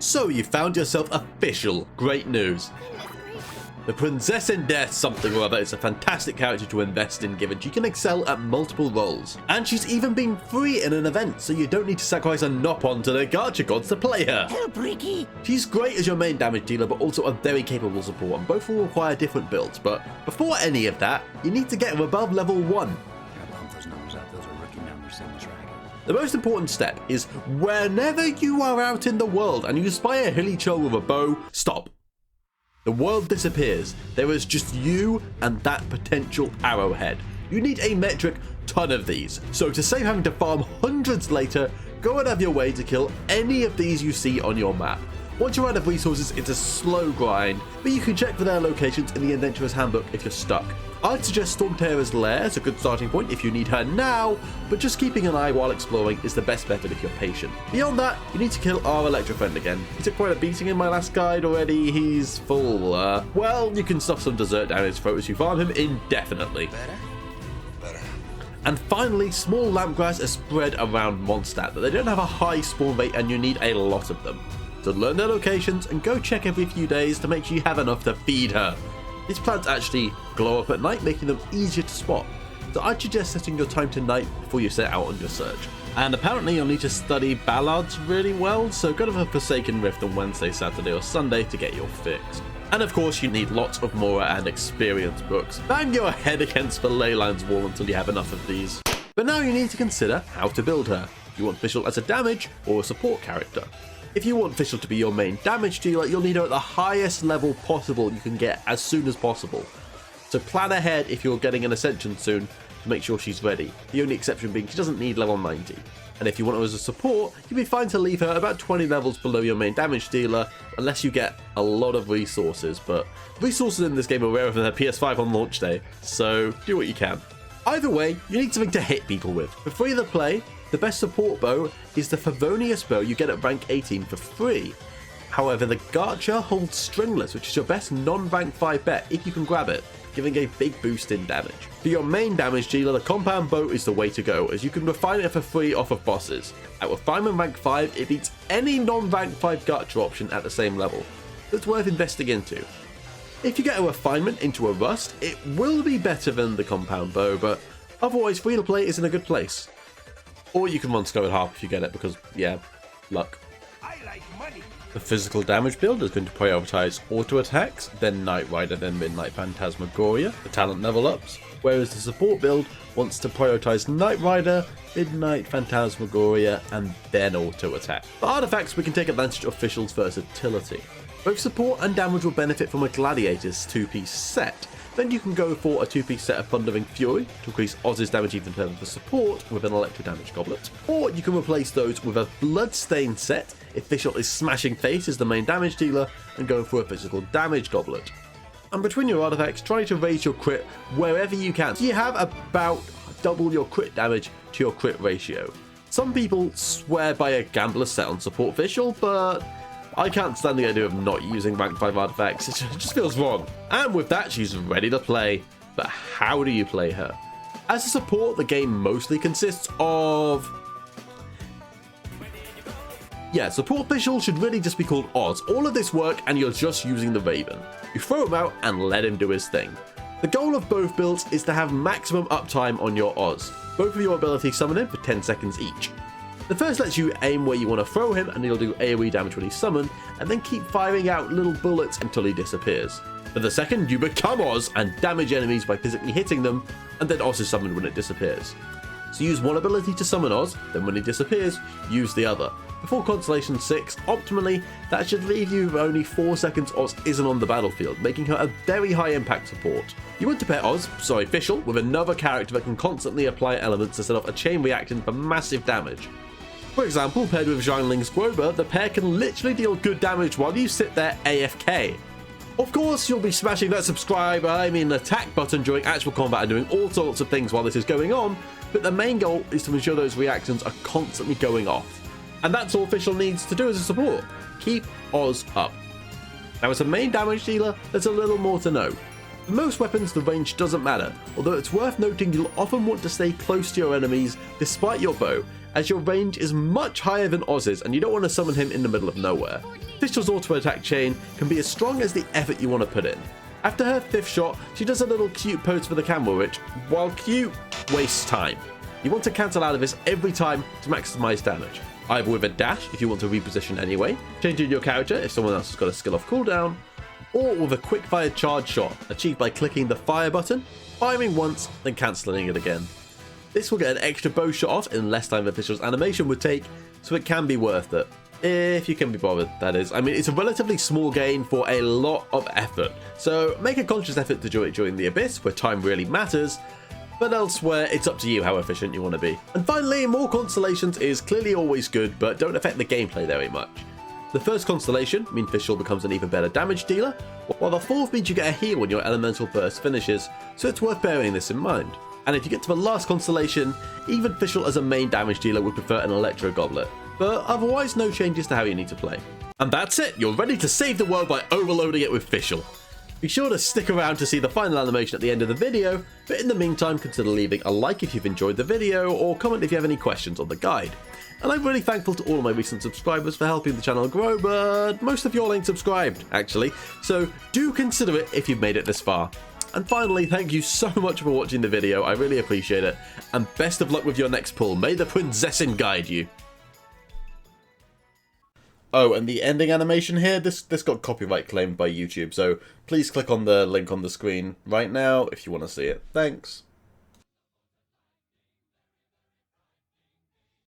So you found yourself a Fischl. Great news. The Princess in Death something or other is a fantastic character to invest in given she can excel at multiple roles. And she's even been free in an event, so you don't need to sacrifice a Nopon to the gacha gods to play her. Help, Ricky! She's great as your main damage dealer, but also a very capable support, and both will require different builds. But before any of that, you need to get her above level 1. Pump those numbers up, those are rookie numbers in this racket. The most important step is whenever you are out in the world and you spy a hilly churl with a bow, stop. The world disappears. There is just you and that potential arrowhead. You need a metric ton of these. So to save having to farm hundreds later, go out of your way to kill any of these you see on your map. Once you're out of resources, it's a slow grind, but you can check for their locations in the Adventurer's Handbook if you're stuck. I'd suggest Stormterror's Lair as a good starting point if you need her now, but just keeping an eye while exploring is the best method if you're patient. Beyond that, you need to kill our Electro friend again. He took quite a beating in my last guide already. He's full. Well, you can stuff some dessert down his throat as you farm him indefinitely. Better. And finally, small lampgrass are spread around Mondstadt, but they don't have a high spawn rate and you need a lot of them. So learn their locations and go check every few days to make sure you have enough to feed her. These plants actually glow up at night, making them easier to spot. So I'd suggest setting your time to night before you set out on your search. And apparently you'll need to study ballads really well, so go to the Forsaken Rift on Wednesday, Saturday or Sunday to get your fix. And of course you need lots of Mora and experience books. Bang your head against the Leyland's wall until you have enough of these. But now you need to consider how to build her. Do you want Fischl as a damage or a support character? If you want Fischl to be your main damage dealer, you'll need her at the highest level possible you can get as soon as possible. So plan ahead if you're getting an Ascension soon to make sure she's ready. The only exception being she doesn't need level 90. And if you want her as a support, you'd be fine to leave her about 20 levels below your main damage dealer, unless you get a lot of resources. But resources in this game are rarer than their PS5 on launch day, so do what you can. Either way, you need something to hit people with. For free to play, the best support bow is the Favonius bow you get at rank 18 for free. However, the gacha holds Stringless, which is your best non-rank 5 bet if you can grab it, giving a big boost in damage. For your main damage dealer, the compound bow is the way to go, as you can refine it for free off of bosses. At refinement rank 5, it beats any non-rank 5 gacha option at the same level, so it's worth investing into. If you get a refinement into a rust, it will be better than the compound bow, but otherwise free to play is in a good place. Or you can run Scout Harp if you get it because, yeah, luck. I like money. The physical damage build is going to prioritize auto attacks, then Knight Rider, then Midnight Phantasmagoria, the talent level ups, whereas the support build wants to prioritize Knight Rider, Midnight Phantasmagoria, and then auto attack. For artifacts, we can take advantage of Fischl's versatility. Both support and damage will benefit from a Gladiator's 2-piece set. Then you can go for a 2-piece set of Thundering Fury to increase Oz's damage even further for support with an Electro Damage Goblet. Or you can replace those with a Bloodstained set if Fischl is smashing face as the main damage dealer and go for a Physical Damage Goblet. And between your artifacts, try to raise your crit wherever you can, so you have about double your crit damage to your crit ratio. Some people swear by a Gambler set on support Fischl, but I can't stand the idea of not using rank 5 artifacts. It just feels wrong. And with that, she's ready to play. But how do you play her? As a support, the game mostly consists of... yeah, support Fischl should really just be called Oz. All of this work and you're just using the Raven. You throw him out and let him do his thing. The goal of both builds is to have maximum uptime on your Oz. Both of your abilities summon him for 10 seconds each. The first lets you aim where you want to throw him and he'll do AoE damage when he's summoned, and then keep firing out little bullets until he disappears. For the second, you become Oz and damage enemies by physically hitting them, and then Oz is summoned when it disappears. So use one ability to summon Oz, then when he disappears, use the other. Before Constellation 6, optimally, that should leave you with only 4 seconds Oz isn't on the battlefield, making her a very high impact support. You want to pair Fischl with another character that can constantly apply elements to set off a chain reaction for massive damage. For example, paired with Zhangling's Grober, the pair can literally deal good damage while you sit there AFK. Of course, you'll be smashing that attack button during actual combat and doing all sorts of things while this is going on, but the main goal is to ensure those reactions are constantly going off. And that's all Fischl needs to do as a support. Keep Oz up. Now as a main damage dealer, there's a little more to know. For most weapons, the range doesn't matter, although it's worth noting you'll often want to stay close to your enemies despite your bow, as your range is much higher than Oz's and you don't want to summon him in the middle of nowhere. Fischl's auto attack chain can be as strong as the effort you want to put in. After her 5th shot, she does a little cute pose for the camera, which, while cute, wastes time. You want to cancel out of this every time to maximize damage. Either with a dash if you want to reposition anyway, changing your character if someone else has got a skill off cooldown, or with a quick fire charge shot achieved by clicking the fire button, firing once, then cancelling it again. This will get an extra bow shot off in less time than Fischl's animation would take, so it can be worth it. If you can be bothered, that is. I mean, it's a relatively small gain for a lot of effort, so make a conscious effort to do it during the Abyss, where time really matters, but elsewhere, it's up to you how efficient you want to be. And finally, more Constellations is clearly always good, but don't affect the gameplay very much. The first Constellation means Fischl becomes an even better damage dealer, while the 4th means you get a heal when your elemental burst finishes, so it's worth bearing this in mind. And if you get to the last Constellation, even Fischl as a main damage dealer would prefer an Electro Goblet, but otherwise no changes to how you need to play. And that's it, you're ready to save the world by overloading it with Fischl. Be sure to stick around to see the final animation at the end of the video, but in the meantime consider leaving a like if you've enjoyed the video, or comment if you have any questions on the guide. And I'm really thankful to all of my recent subscribers for helping the channel grow, but most of you all ain't subscribed, actually, so do consider it if you've made it this far. And finally, thank you so much for watching the video, I really appreciate it, and best of luck with your next pull, may the Prinzessin guide you. Oh, and the ending animation here, this got copyright claimed by YouTube, so please click on the link on the screen right now if you want to see it. Thanks.